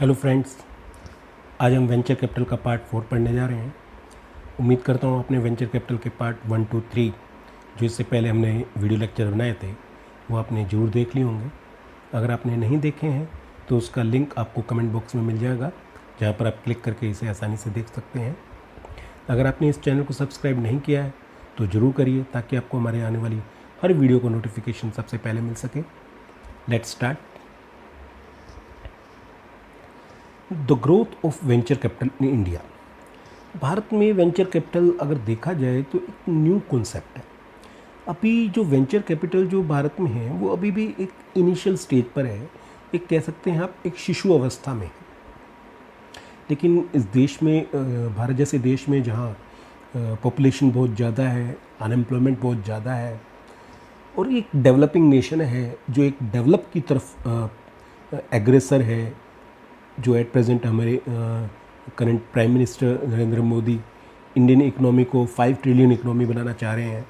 Hello friends, आज हम venture capital का पार्ट 4 पढ़ने जा रहे हैं। उम्मीद करता हूँ आपने वेंचर कैपिटल के पार्ट 1, 2, 3 जो इससे पहले हमने वीडियो लेक्चर बनाए थे वो आपने ज़रूर देख लिए होंगे। अगर आपने नहीं देखे हैं तो उसका लिंक आपको कमेंट बॉक्स में मिल जाएगा, जहाँ पर आप क्लिक करके इसे आसानी से देख सकते हैं। अगर आपने इस चैनल को सब्सक्राइब नहीं किया है तो ज़रूर करिए, ताकि आपको हमारे आने वाली हर वीडियो को नोटिफिकेशन सबसे पहले मिल सके। Let's start. The growth of venture capital in India. Bharat में वेंचर कैपिटल अगर देखा जाए तो एक न्यू कॉन्सेप्ट है। अभी जो वेंचर कैपिटल जो भारत में है वो अभी भी एक इनिशियल स्टेज पर है, एक कह सकते हैं आप एक शिशु अवस्था में है। लेकिन इस देश में, भारत जैसे देश में जहाँ पॉपुलेशन बहुत ज़्यादा है, अनएम्प्लॉयमेंट बहुत ज़्यादा है और एक डेवलपिंग नेशन है जो एक डेवलप की तरफ एग्रेसर है, जो एट प्रेजेंट हमारे current prime minister Narendra Modi Indian economy को 5 ट्रिलियन इकोनॉमी बनाना चाह रहे हैं,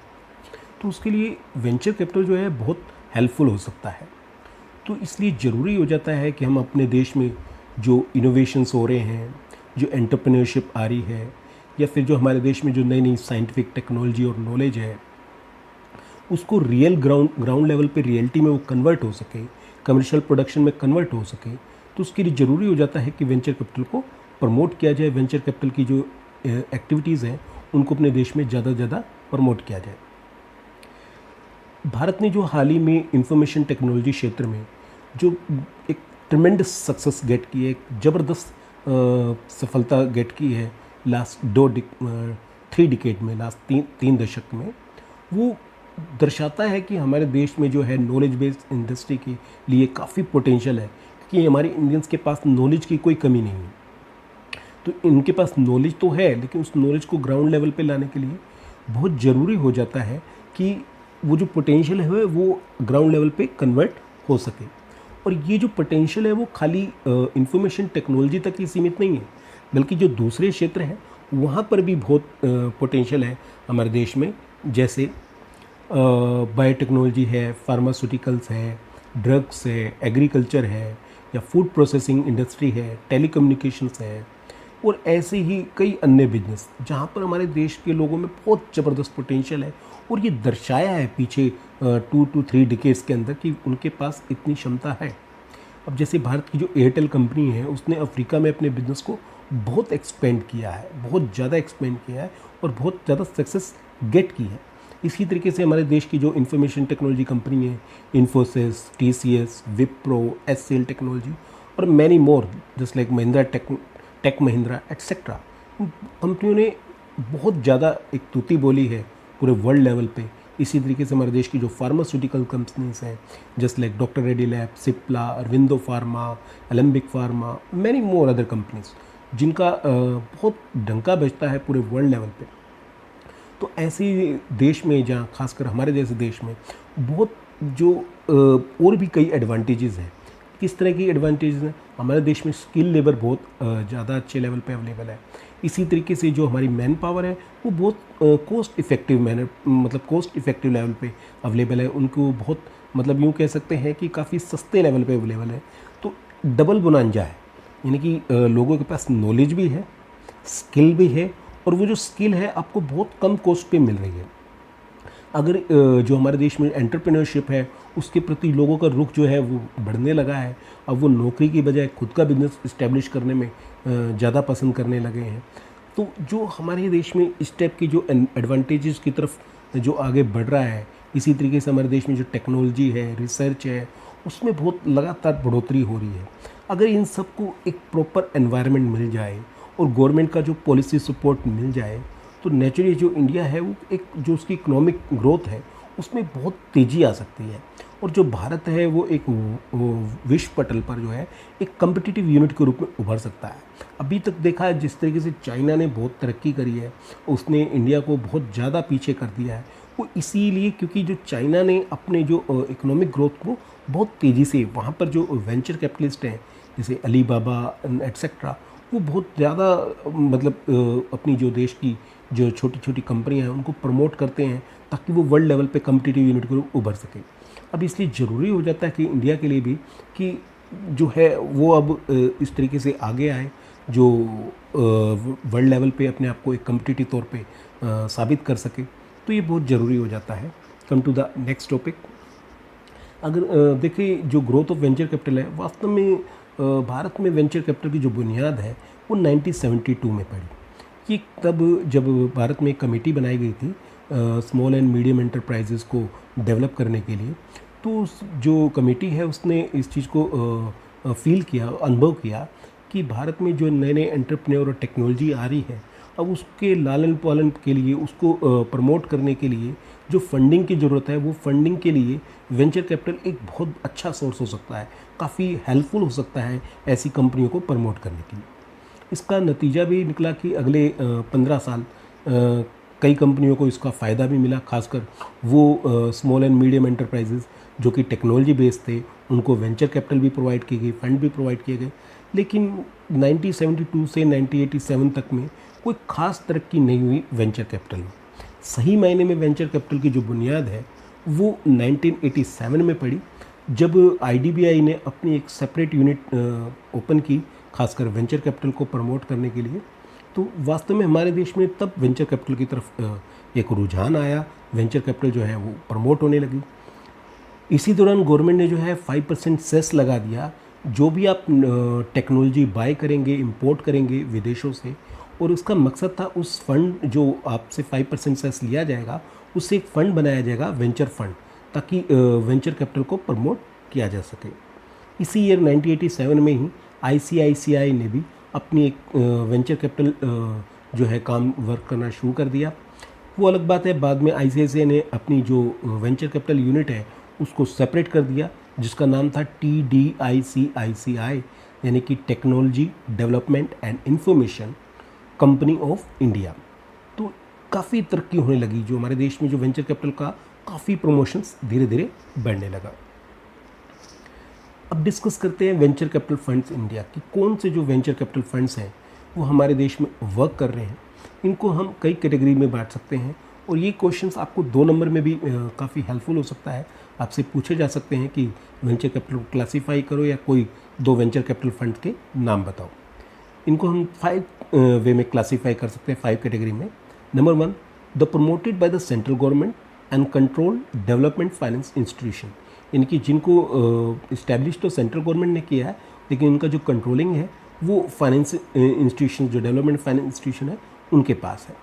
तो उसके लिए वेंचर कैपिटल जो है बहुत हेल्पफुल हो सकता है। तो इसलिए ज़रूरी हो जाता है कि हम अपने देश में जो इनोवेशंस हो रहे हैं, जो एंटरप्रेन्योरशिप आ रही है, या फिर जो हमारे देश में जो नई नई साइंटिफिक टेक्नोलॉजी और नॉलेज है, उसको रियल ग्राउंड लेवल पे रियलिटी में वो कन्वर्ट हो सके, कमर्शियल प्रोडक्शन में कन्वर्ट हो सके। तो उसके लिए ज़रूरी हो जाता है कि वेंचर कैपिटल को प्रमोट किया जाए, वेंचर कैपिटल की जो एक्टिविटीज़ हैं उनको अपने देश में ज़्यादा से ज़्यादा प्रमोट किया जाए। भारत ने जो हाल ही में इंफॉर्मेशन टेक्नोलॉजी क्षेत्र में जो एक ट्रिमेंडस सक्सेस गेट की है, एक ज़बरदस्त सफलता गेट की है लास्ट 3 डिकेड में, लास्ट 3 दशक में, वो दर्शाता है कि हमारे देश में जो है नॉलेज बेस्ड इंडस्ट्री के लिए काफ़ी पोटेंशियल है, कि हमारे इंडियंस के पास नॉलेज की कोई कमी नहीं है। तो इनके पास नॉलेज तो है, लेकिन उस नॉलेज को ग्राउंड लेवल पे लाने के लिए बहुत ज़रूरी हो जाता है कि वो जो पोटेंशियल है वो ग्राउंड लेवल पे कन्वर्ट हो सके। और ये जो पोटेंशियल है वो खाली इंफॉर्मेशन टेक्नोलॉजी तक ही सीमित नहीं है, बल्कि जो दूसरे क्षेत्र हैं वहाँ पर भी बहुत पोटेंशियल है हमारे देश में। जैसे बायोटेक्नोलॉजी है, फार्मास्यूटिकल्स है, ड्रग्स है, एग्रीकल्चर है, या फूड प्रोसेसिंग इंडस्ट्री है, टेलीकम्युनिकेशंस है, और ऐसे ही कई अन्य बिजनेस जहाँ पर हमारे देश के लोगों में बहुत ज़बरदस्त पोटेंशियल है। और ये दर्शाया है पीछे 2 to 3 डिकेड्स के अंदर कि उनके पास इतनी क्षमता है। अब जैसे भारत की जो एयरटेल कंपनी है, उसने अफ्रीका में अपने बिजनेस को बहुत एक्सपेंड किया है, बहुत ज़्यादा एक्सपेंड किया है और बहुत ज़्यादा सक्सेस गेट की है। इसी तरीके से हमारे देश की जो इंफॉर्मेशन टेक्नोलॉजी कंपनी है, Infosys, TCS, Wipro, HCL technology और many more just like Mahindra Tech Mahindra etcetera, कंपनियों ने बहुत ज़्यादा एक तूती बोली है पूरे वर्ल्ड लेवल पे। इसी तरीके से हमारे देश की जो फार्मास्यूटिकल कंपनीज हैं, just like doctor Reddy lab, Cipla, Aurobindo pharma, Alembic pharma, many more other companies, जिनका बहुत डंका बजता है पूरे वर्ल्ड लेवल पे। तो ऐसे देश में, जहाँ खासकर हमारे जैसे देश में बहुत जो और भी कई एडवांटेजेस हैं। किस तरह की एडवांटेजेस हैं? हमारे देश में स्किल लेबर बहुत ज़्यादा अच्छे लेवल पे अवेलेबल है। इसी तरीके से जो हमारी मैन पावर है वो बहुत कॉस्ट इफ़ेक्टिव लेवल पे अवेलेबल है। उनको बहुत यूँ कह सकते हैं कि काफ़ी सस्ते लेवल पे अवेलेबल है। तो डबल बोनांजा है, यानी कि लोगों के पास नॉलेज भी है, स्किल भी है, और वो जो स्किल है आपको बहुत कम कॉस्ट पे मिल रही है। अगर जो हमारे देश में एंटरप्रेन्योरशिप है उसके प्रति लोगों का रुख जो है वो बढ़ने लगा है। अब वो नौकरी की बजाय खुद का बिजनेस इस्टेब्लिश करने में ज़्यादा पसंद करने लगे हैं। तो जो हमारे देश में इस टाइप की जो एडवांटेजेस की तरफ जो आगे बढ़ रहा है, इसी तरीके से हमारे देश में जो टेक्नोलॉजी है, रिसर्च है, उसमें बहुत लगातार बढ़ोतरी हो रही है। अगर इन सबको एक प्रॉपर एनवायरनमेंट मिल जाए और गवर्नमेंट का जो पॉलिसी सपोर्ट मिल जाए, तो नेचुरली जो इंडिया है वो एक जो उसकी इकोनॉमिक ग्रोथ है उसमें बहुत तेज़ी आ सकती है। और जो भारत है वो एक विश्व पटल पर जो है एक कम्पिटिटिव यूनिट के रूप में उभर सकता है। अभी तक देखा है जिस तरीके से चाइना ने बहुत तरक्की करी है, उसने इंडिया को बहुत ज़्यादा पीछे कर दिया है। वो इसीलिए क्योंकि जो चाइना ने अपने जो इकोनॉमिक ग्रोथ को बहुत तेज़ी से, वहाँ पर जो वेंचर कैपिटलिस्ट हैं जैसे अलीबाबा एट्सेट्रा, वो बहुत ज़्यादा अपनी जो देश की जो छोटी छोटी कंपनियां हैं उनको प्रमोट करते हैं ताकि वो वर्ल्ड लेवल पे कम्पिटिटिव यूनिट को उभर सके। अब इसलिए ज़रूरी हो जाता है कि इंडिया के लिए भी कि जो है वो अब इस तरीके से आगे आए जो वर्ल्ड लेवल पे अपने आप को एक कम्पिटिटिव तौर पे साबित कर सके, तो ये बहुत ज़रूरी हो जाता है। Come to the next topic. अगर देखिए जो ग्रोथ ऑफ वेंचर कैपिटल है, वास्तव में भारत में वेंचर कैपिटल की जो बुनियाद है वो 1972 में पड़ी। ये तब जब भारत में एक कमेटी बनाई गई थी स्मॉल एंड मीडियम एंटरप्राइजेज़ को डेवलप करने के लिए, तो जो कमेटी है उसने इस चीज़ को फील किया, अनुभव किया कि भारत में जो नए नए एंटरप्रेन्योर और टेक्नोलॉजी आ रही है, अब उसके लालन पालन के लिए, उसको प्रमोट करने के लिए जो फंडिंग की ज़रूरत है, वो फंडिंग के लिए वेंचर कैपिटल एक बहुत अच्छा सोर्स हो सकता है, काफ़ी हेल्पफुल हो सकता है ऐसी कंपनियों को प्रमोट करने के लिए। इसका नतीजा भी निकला कि अगले 15 साल कई कंपनियों को इसका फ़ायदा भी मिला, खासकर वो स्मॉल एंड मीडियम एंटरप्राइजेज़ जो कि टेक्नोलॉजी बेस्ड थे, उनको वेंचर कैपिटल भी प्रोवाइड की गई, फंड भी प्रोवाइड किए गए। लेकिन 1972 से 1987 तक में कोई ख़ास तरक्की नहीं हुई वेंचर कैपिटल में। सही मायने में वेंचर कैपिटल की जो बुनियाद है वो 1987 में पड़ी, जब आईडीबीआई ने अपनी एक सेपरेट यूनिट ओपन की, खासकर वेंचर कैपिटल को प्रमोट करने के लिए। तो वास्तव में हमारे देश में तब वेंचर कैपिटल की तरफ एक रुझान आया, वेंचर कैपिटल जो है वो प्रमोट होने लगी। इसी दौरान गवर्नमेंट ने जो है 5% सेस लगा दिया, जो भी आप टेक्नोलॉजी बाय करेंगे, इंपोर्ट करेंगे विदेशों से, और उसका मकसद था उस फंड जो आपसे 5% सेस लिया जाएगा उससे एक फ़ंड बनाया जाएगा, वेंचर फंड, ताकि वेंचर कैपिटल को प्रमोट किया जा सके। इसी ईयर 1987 में ही आईसीआईसीआई ने भी अपनी एक वेंचर कैपिटल जो है काम वर्क करना शुरू कर दिया। वो अलग बात है, बाद में आईसीआईसीआई ने अपनी जो वेंचर कैपिटल यूनिट है उसको सेपरेट कर दिया, जिसका नाम था TDICICI, यानी कि technology development and information company of India. तो काफ़ी तरक्की होने लगी, जो हमारे देश में जो वेंचर कैपिटल का काफ़ी प्रमोशंस धीरे धीरे बढ़ने लगा। अब डिस्कस करते हैं वेंचर कैपिटल फंड्स इंडिया की। कौन से जो वेंचर कैपिटल फंड्स हैं वो हमारे देश में वर्क कर रहे हैं, इनको हम कई कैटेगरी में बांट सकते हैं, और ये क्वेश्चंस आपको 2 नंबर में भी काफ़ी हेल्पफुल हो सकता है। आपसे पूछे जा सकते हैं कि वेंचर कैपिटल को क्लासीफाई करो या कोई 2 वेंचर कैपिटल फंड के नाम बताओ। इनको हम 5 वे में क्लासीफाई कर सकते हैं, 5 कैटेगरी में। Number 1, the promoted by the central government and control development finance institution, यानी कि जिनको इस्टेब्लिश तो सेंट्रल गवर्नमेंट ने किया है, लेकिन उनका जो कंट्रोलिंग है वो फाइनेंस इंस्टीट्यूशन, जो डेवलपमेंट फाइनेंस इंस्टीट्यूशन है उनके पास है।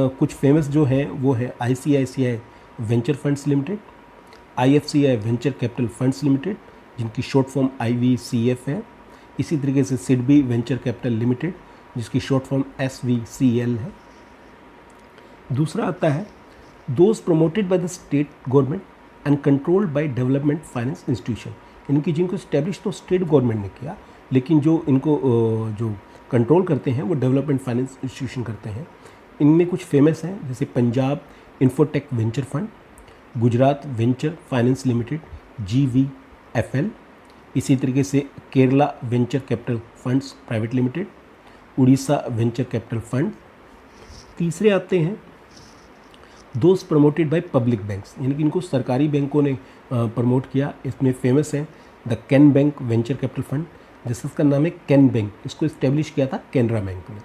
कुछ फेमस जो हैं वो है ICICI venture funds limited, IFCI venture capital funds limited, जिनकी शॉर्ट फॉर्म IVCF है। इसी तरीके से सिडबी वेंचर कैपिटल लिमिटेड, जिसकी शॉर्ट फॉर्म SVCL है। दूसरा आता है those promoted by the state government and controlled by development finance institution, इनकी जिनको इस्टेब्लिश तो स्टेट गवर्नमेंट ने किया, लेकिन जो इनको जो कंट्रोल करते हैं वो डेवलपमेंट फाइनेंस इंस्टीट्यूशन करते हैं। इनमें कुछ फेमस हैं, जैसे Punjab infotech venture fund, Gujarat venture finance limited GVFL, इसी तरीके से Kerala venture capital funds private limited, Orissa venture capital fund. तीसरे आते हैं those promoted by public banks, यानी कि इनको सरकारी बैंकों ने प्रमोट किया। इसमें फेमस है the can bank venture capital fund, जैसे इसका नाम है कैन बैंक, इसको इस्टेब्लिश किया था कैनरा बैंक ने।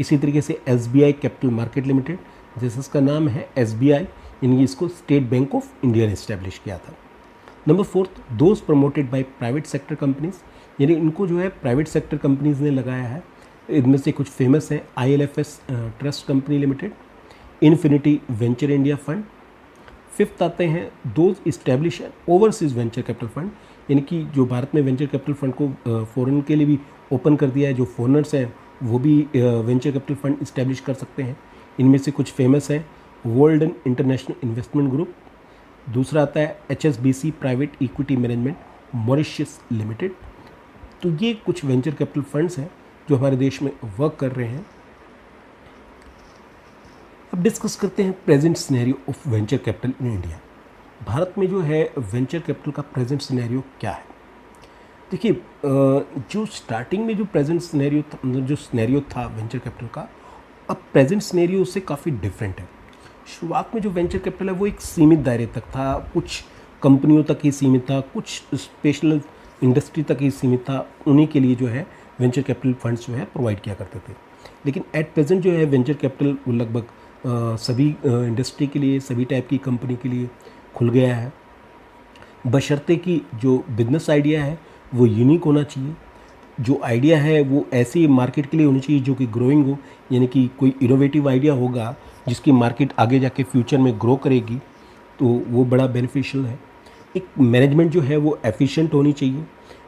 इसी तरीके से SBI कैपिटल मार्केट लिमिटेड, जैसे इसका नाम है SBI, यानी इसको स्टेट बैंक ऑफ इंडिया ने इस्टेब्लिश किया था। Number 4, those promoted by private sector companies, यानी इनको जो है प्राइवेट सेक्टर कंपनीज ने लगाया है। इनमें से कुछ फेमस हैं ILFS trust company limited, infinity venture India fund. 5th आते हैं those establish overseas venture capital fund, यानी कि जो भारत में वेंचर कैपिटल फंड को फॉरेन के लिए भी ओपन कर दिया है, जो फॉरेनर्स हैं वो भी वेंचर कैपिटल फंड इस्टेब्लिश कर सकते हैं। इनमें से कुछ फेमस हैं वर्ल्ड इंटरनेशनल इन्वेस्टमेंट ग्रुप। दूसरा आता है HSBC private equity management Mauritius limited. तो ये कुछ वेंचर कैपिटल फंड्स हैं जो हमारे देश में वर्क कर रहे हैं। अब डिस्कस करते हैं present scenario of venture capital in India. Bharat में जो है वेंचर कैपिटल का प्रेजेंट सिनेरियो क्या है? देखिए, जो स्टार्टिंग में जो प्रेजेंट सिनेरियो था, मतलब जो सिनेरियो था वेंचर कैपिटल का, अब प्रेजेंट सिनेरियो उससे काफ़ी डिफरेंट है। शुरुआत में जो वेंचर कैपिटल है वो एक सीमित दायरे तक था, कुछ कंपनियों तक ही सीमित था, कुछ स्पेशल इंडस्ट्री तक ही सीमित था, उन्हीं के लिए जो है वेंचर कैपिटल फंड्स जो है प्रोवाइड किया करते थे। लेकिन एट प्रेजेंट जो है वेंचर कैपिटल लगभग सभी इंडस्ट्री के लिए, सभी टाइप की कंपनी के लिए खुल गया है, बशर्ते कि जो बिजनेस आइडिया है वो यूनिक होना चाहिए, जो आइडिया है वो ऐसी मार्केट के लिए होनी चाहिए जो कि ग्रोइंग हो, यानी कि कोई इनोवेटिव आइडिया होगा जिसकी मार्केट आगे जाके फ्यूचर में ग्रो करेगी, तो वो बड़ा बेनिफिशियल है। एक मैनेजमेंट जो है वो एफिशिएंट होनी चाहिए,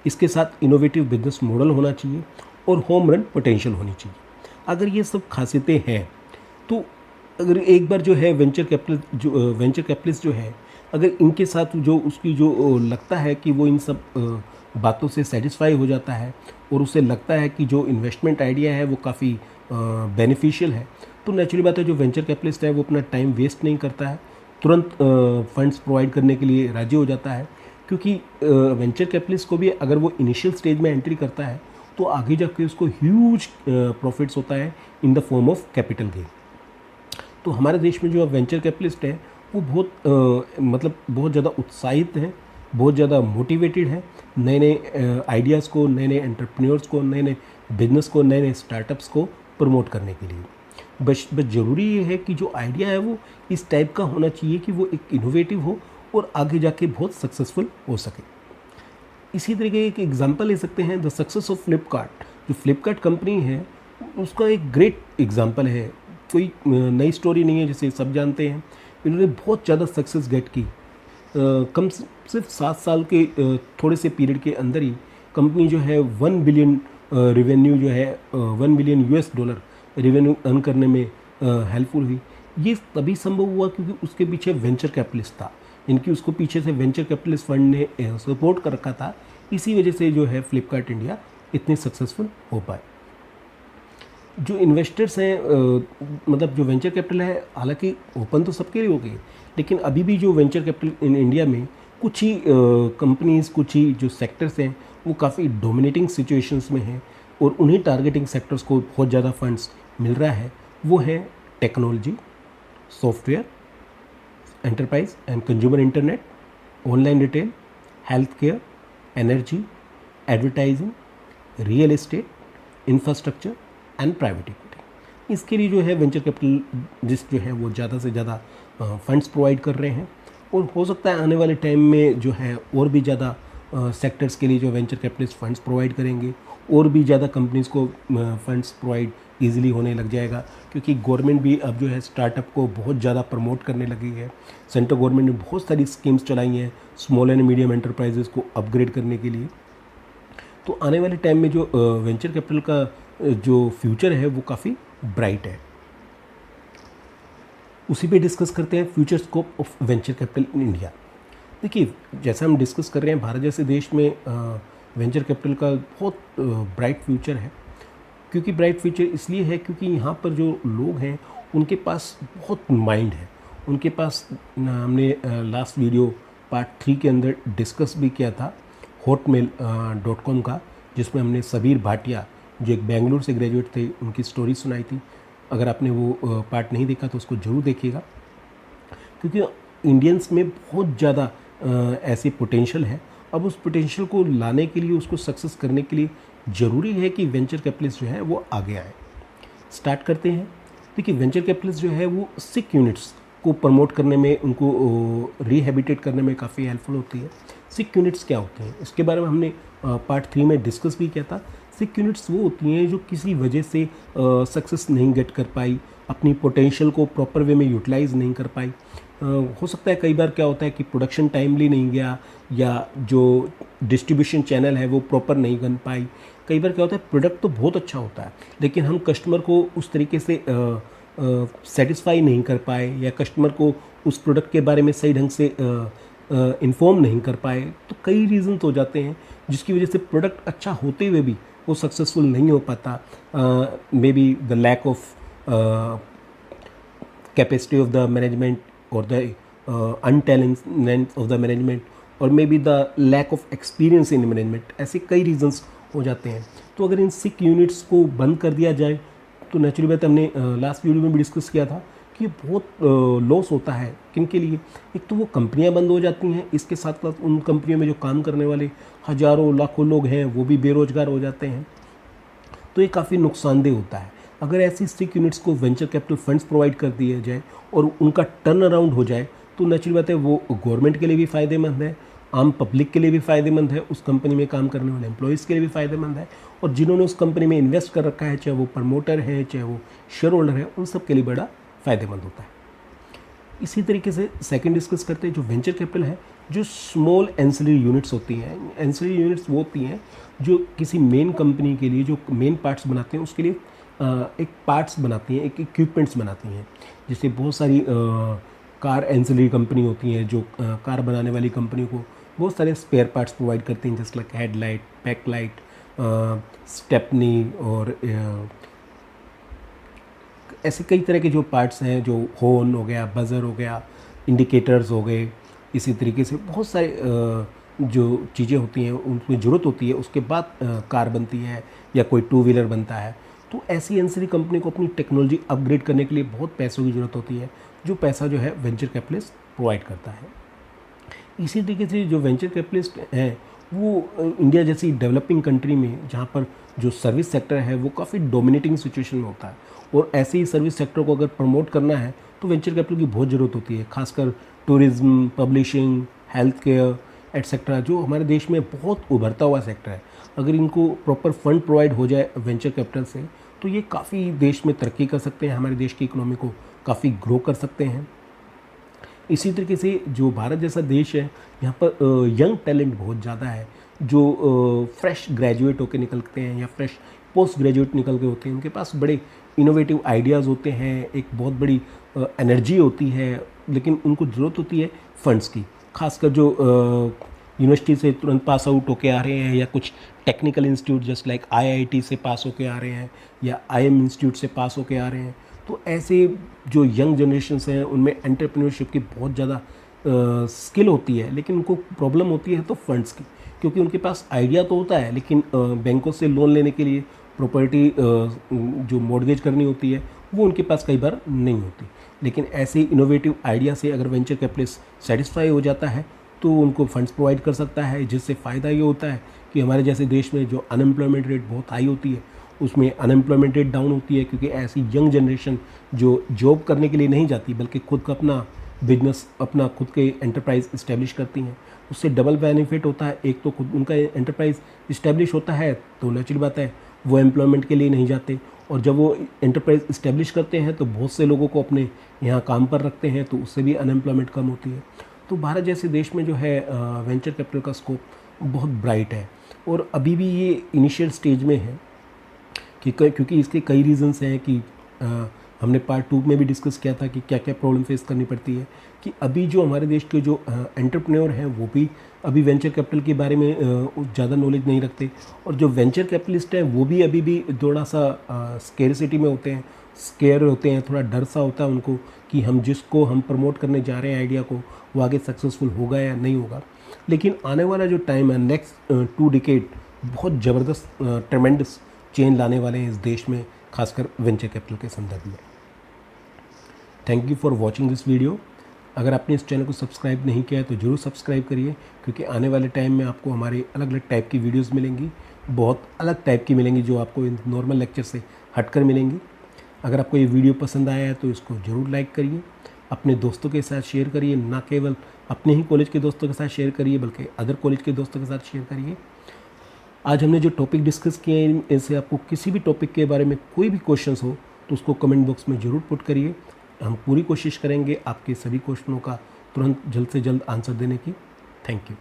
इसके साथ इनोवेटिव बिजनेस मॉडल होना चाहिए और होम रन पोटेंशियल होनी चाहिए। अगर ये सब खासियतें हैं तो अगर एक बार जो है वेंचर कैपिटलिस्ट जो है अगर इनके साथ जो उसकी जो लगता है कि वो इन सब बातों से सेटिस्फाई हो जाता है और उसे लगता है कि जो इन्वेस्टमेंट आइडिया है वो काफ़ी बेनिफिशियल है, तो नेचुरली बात है जो वेंचर कैपिटलिस्ट है वो अपना टाइम वेस्ट नहीं करता है, तुरंत फंड्स प्रोवाइड करने के लिए राजी हो जाता है। क्योंकि वेंचर कैपिटलिस्ट को भी अगर वो इनिशियल स्टेज में एंट्री करता है तो आगे जाके उसको ह्यूज प्रॉफिट्स होता है in the form of capital gain. तो हमारे देश में जो वेंचर कैपिटलिस्ट है वो बहुत ज़्यादा उत्साहित हैं, बहुत ज़्यादा मोटिवेटेड हैं नए नए आइडियाज़ को, नए नए एंटरप्रेन्योर्स को, नए नए बिजनेस को, नए नए स्टार्टअप्स को प्रमोट करने के लिए। बस ज़रूरी ये है कि जो आइडिया है वो इस टाइप का होना चाहिए कि वो एक इनोवेटिव हो और आगे जाके बहुत सक्सेसफुल हो सके। इसी तरीके एक एग्जांपल ले सकते हैं द सक्सेस ऑफ फ्लिपकार्ट। जो फ्लिपकार्ट कंपनी है उसका एक ग्रेट एग्जांपल है, कोई नई स्टोरी नहीं है, जिसे सब जानते हैं। इन्होंने बहुत ज़्यादा सक्सेस गेट की, सिर्फ 7 साल के थोड़े से पीरियड के अंदर ही कंपनी जो है 1 बिलियन रेवेन्यू जो है $1 बिलियन रेवेन्यू अर्न करने में हेल्पफुल हुई। ये तभी संभव हुआ क्योंकि उसके पीछे वेंचर कैपिटलिस्ट था, इनकी उसको पीछे से वेंचर कैपिटलिस्ट फंड ने सपोर्ट कर रखा था। इसी वजह से जो है फ्लिपकार्ट इंडिया इतनी सक्सेसफुल हो पाए। जो इन्वेस्टर्स हैं जो वेंचर कैपिटल है, हालांकि ओपन तो सबके लिए हो गई, लेकिन अभी भी जो वेंचर कैपिटल इन इंडिया में कुछ ही कंपनीज, कुछ ही जो सेक्टर्स हैं वो काफ़ी डोमिनेटिंग सिचुएशंस में हैं और उन्हीं टारगेटिंग सेक्टर्स को बहुत ज़्यादा फंड्स मिल रहा है। वो है technology, software, enterprise and consumer internet, online retail, health care, energy, advertising, real estate, infrastructure and private equity. इसके लिए जो है वेंचर कैपिटलिस्ट जो है वो ज़्यादा से ज़्यादा फंड्स प्रोवाइड कर रहे हैं और हो सकता है आने वाले टाइम में जो है और भी ज़्यादा सेक्टर्स के लिए जो वेंचर कैपिटलिस्ट फंड्स प्रोवाइड करेंगे और भी ज़्यादा कंपनीज़ को फंड्स प्रोवाइड ईजिली होने लग जाएगा, क्योंकि गवर्नमेंट भी अब जो है स्टार्टअप को बहुत ज़्यादा प्रमोट करने लगी है। सेंट्रल गवर्नमेंट ने बहुत सारी स्कीम्स चलाई हैं स्मॉल एंड मीडियम एंटरप्राइजेज़ को अपग्रेड करने के लिए। तो आने वाले टाइम में जो वेंचर कैपिटल का जो फ्यूचर है वो काफ़ी ब्राइट है। उसी पे डिस्कस करते हैं future scope of venture capital in India. देखिए, जैसा हम डिस्कस कर रहे हैं, भारत जैसे देश में वेंचर कैपिटल का बहुत ब्राइट फ्यूचर है। क्योंकि ब्राइट फ्यूचर इसलिए है क्योंकि यहाँ पर जो लोग हैं उनके पास बहुत माइंड है, उनके पास हमने लास्ट वीडियो पार्ट 3 के अंदर डिस्कस भी किया था hotmail.com का, जिसमें हमने सबीर भाटिया जो एक बेंगलुरु से ग्रेजुएट थे उनकी स्टोरी सुनाई थी। अगर आपने वो पार्ट नहीं देखा तो उसको ज़रूर देखिएगा, क्योंकि इंडियंस में बहुत ज़्यादा ऐसी पोटेंशियल है। अब उस पोटेंशियल को लाने के लिए, उसको सक्सेस करने के लिए ज़रूरी है कि वेंचर कैपिटलिस्ट जो है वो आगे आए। स्टार्ट करते हैं। देखिए, वेंचर कैपिटलिस्ट जो है वो सिक यूनिट्स को प्रमोट करने में, उनको रिहेबिटेट करने में काफ़ी हेल्पफुल होती है। सिक यूनिट्स क्या होते हैं इसके बारे में हमने पार्ट 3 में डिस्कस भी किया था। सिक यूनिट्स वो होती हैं जो किसी वजह से सक्सेस नहीं गेट कर पाई, अपनी पोटेंशियल को प्रॉपर वे में यूटिलाइज नहीं कर पाई। हो सकता है कई बार क्या होता है कि प्रोडक्शन टाइमली नहीं गया, या जो डिस्ट्रीब्यूशन चैनल है वो प्रॉपर नहीं बन पाई। कई बार क्या होता है, प्रोडक्ट तो बहुत अच्छा होता है लेकिन हम कस्टमर को उस तरीके से सेटिस्फाई नहीं कर पाए, या कस्टमर को उस प्रोडक्ट के बारे में सही ढंग से इन्फॉर्म नहीं कर पाए। तो कई रीज़न हो जाते हैं जिसकी वजह से प्रोडक्ट अच्छा होते हुए भी वो सक्सेसफुल नहीं हो पाता। May be the lack of capacity of the management और the untalent of the management, और may be the lack of experience in management. ऐसे कई रीजंस हो जाते हैं। तो अगर इन सिक यूनिट्स को बंद कर दिया जाए तो नेचुरली बात, हमने लास्ट वीडियो में भी डिस्कस किया था कि बहुत लॉस होता है। किन के लिए? एक तो वो कंपनियां बंद हो जाती हैं, इसके साथ साथ उन कंपनियों में जो काम करने वाले हज़ारों लाखों लोग हैं वो भी बेरोजगार हो जाते हैं। तो ये काफ़ी नुकसानदेह होता है। अगर ऐसी स्टिक यूनिट्स को वेंचर कैपिटल फंड्स प्रोवाइड कर दिया जाए और उनका टर्न अराउंड हो जाए तो नेचुरल बात है वो गवर्नमेंट के लिए भी फ़ायदेमंद है, आम पब्लिक के लिए भी फ़ायदेमंद है, उस कंपनी में काम करने वाले एम्प्लॉयज़ के लिए भी फ़ायदेमंद है, और जिन्होंने उस कंपनी में इन्वेस्ट कर रखा है, चाहे वो प्रमोटर है चाहे वो शेयर होल्डर है, उन सब के लिए बड़ा फ़ायदेमंद होता है। इसी तरीके से सेकंड डिस्कस करते हैं जो वेंचर कैपिटल है, जो स्मॉल एंसिलरी यूनिट्स होती हैं। एंसिलरी यूनिट्स वो होती हैं जो किसी मेन कंपनी के लिए जो मेन पार्ट्स बनाते हैं उसके लिए एक पार्ट्स बनाती हैं, एक इक्विपमेंट्स बनाती हैं। जैसे बहुत सारी कार एंसिलरी कंपनी होती हैं जो कार बनाने वाली कंपनी को बहुत सारे स्पेयर पार्ट्स प्रोवाइड करते हैं, जैसे लाइक हेडलाइट, बैकलाइट, स्टेपनी और ऐसे कई तरह के जो पार्ट्स हैं, जो हॉर्न हो गया, बजर हो गया, इंडिकेटर्स हो गए, इसी तरीके से बहुत सारे जो चीज़ें होती हैं उनकी ज़रूरत होती है, उसके बाद कार बनती है या कोई टू व्हीलर बनता है। तो ऐसी एंसिलरी कंपनी को अपनी टेक्नोलॉजी अपग्रेड करने के लिए बहुत पैसों की ज़रूरत होती है, जो पैसा जो है वेंचर कैपिटलिस्ट प्रोवाइड करता है। इसी तरीके से जो वेंचर कैपिटलिस्ट हैं वो इंडिया जैसी डेवलपिंग कंट्री में, जहाँ पर जो सर्विस सेक्टर है वो काफ़ी डोमिनेटिंग सिचुएशन में होता है, और ऐसे ही सर्विस सेक्टर को अगर प्रमोट करना है तो वेंचर कैपिटल की बहुत ज़रूरत होती है, खासकर tourism, publishing, health care etcetera, जो हमारे देश में बहुत उभरता हुआ सेक्टर है। अगर इनको प्रॉपर फंड प्रोवाइड हो जाए वेंचर कैपिटल से तो ये काफ़ी देश में तरक्की कर सकते हैं, हमारे देश की इकोनॉमी को काफ़ी ग्रो कर सकते हैं। इसी तरीके से जो भारत जैसा देश है, यहाँ पर यंग टैलेंट बहुत ज़्यादा है, जो फ्रेश ग्रेजुएट होकर निकलते हैं या फ्रेश पोस्ट ग्रेजुएट निकल के होते हैं, उनके पास बड़े इनोवेटिव आइडियाज़ होते हैं, एक बहुत बड़ी एनर्जी होती है, लेकिन उनको ज़रूरत होती है फंड्स की। खासकर जो यूनिवर्सिटी से तुरंत पास आउट होके आ रहे हैं या कुछ technical institute just like IIT से पास होके आ रहे हैं या आईएम इंस्टीट्यूट से पास होके आ रहे हैं, तो ऐसे जो यंग जनरेशन्स हैं उनमें एंटरप्रेन्योरशिप की बहुत ज़्यादा स्किल होती है, लेकिन उनको प्रॉब्लम होती है तो फंड्स की, क्योंकि उनके पास आइडिया तो होता है लेकिन बैंकों से लोन लेने के लिए प्रॉपर्टी जो मॉर्गेज करनी होती है वो उनके पास कई बार नहीं होती। लेकिन ऐसे इनोवेटिव आइडिया से अगर वेंचर कैपिटलिस्ट सेटिस्फाई हो जाता है तो उनको फंड्स प्रोवाइड कर सकता है, जिससे फ़ायदा ये होता है कि हमारे जैसे देश में जो अनएम्प्लॉयमेंट रेट बहुत हाई होती है उसमें अनएम्प्लॉयमेंट रेट डाउन होती है, क्योंकि ऐसी यंग जनरेशन जो जॉब करने के लिए नहीं जाती बल्कि खुद का अपना बिजनेस, अपना खुद के एंटरप्राइज इस्टेब्लिश करती हैं। उससे डबल बेनिफिट होता है, एक तो खुद उनका एंटरप्राइज इस्टेब्लिश होता है तो नेचुरल बात है वो एम्प्लॉयमेंट के लिए नहीं जाते, और जब वो एंटरप्राइज इस्टेब्लिश करते हैं तो बहुत से लोगों को अपने यहाँ काम पर रखते हैं, तो उससे भी अनएम्प्लॉयमेंट कम होती है। तो भारत जैसे देश में जो है वेंचर कैपिटल का स्कोप बहुत ब्राइट है, और अभी भी ये इनिशियल स्टेज में है क्योंकि इसके कई रीज़न्स हैं कि हमने पार्ट 2 में भी डिस्कस किया था कि क्या क्या प्रॉब्लम फेस करनी पड़ती है, कि अभी जो हमारे देश के जो एंटरप्रेन्योर हैं वो भी अभी वेंचर कैपिटल के बारे में ज़्यादा नॉलेज नहीं रखते, और जो वेंचर कैपिटलिस्ट हैं वो भी अभी भी थोड़ा सा स्केरसिटी में होते हैं, स्केयर होते हैं, थोड़ा डर सा होता है उनको कि हम जिसको हम प्रमोट करने जा रहे हैं आइडिया को वो आगे सक्सेसफुल होगा या नहीं होगा। लेकिन आने वाला जो टाइम है नेक्स्ट 2 डिकेड बहुत ज़बरदस्त ट्रेमेंडस चेंज लाने वाले हैं इस देश में, खासकर वेंचर कैपिटल के संदर्भ में। Thank you for watching this video. अगर आपने इस चैनल को सब्सक्राइब नहीं किया है तो ज़रूर सब्सक्राइब करिए, क्योंकि आने वाले टाइम में आपको हमारे अलग अलग टाइप की वीडियोस मिलेंगी, बहुत अलग टाइप की मिलेंगी जो आपको नॉर्मल लेक्चर से हटकर मिलेंगी। अगर आपको ये वीडियो पसंद आया है तो इसको ज़रूर लाइक करिए, अपने दोस्तों के साथ शेयर करिए, ना केवल अपने ही कॉलेज के दोस्तों के साथ शेयर करिए बल्कि अदर कॉलेज के दोस्तों के साथ शेयर करिए। आज हमने जो टॉपिक डिस्कस किए हैं इनसे आपको किसी भी टॉपिक के बारे में कोई भी क्वेश्चंस हो तो उसको कमेंट बॉक्स में ज़रूर पुट करिए। हम पूरी कोशिश करेंगे आपके सभी क्वेश्चनों का तुरंत जल्द से जल्द आंसर देने की। Thank you.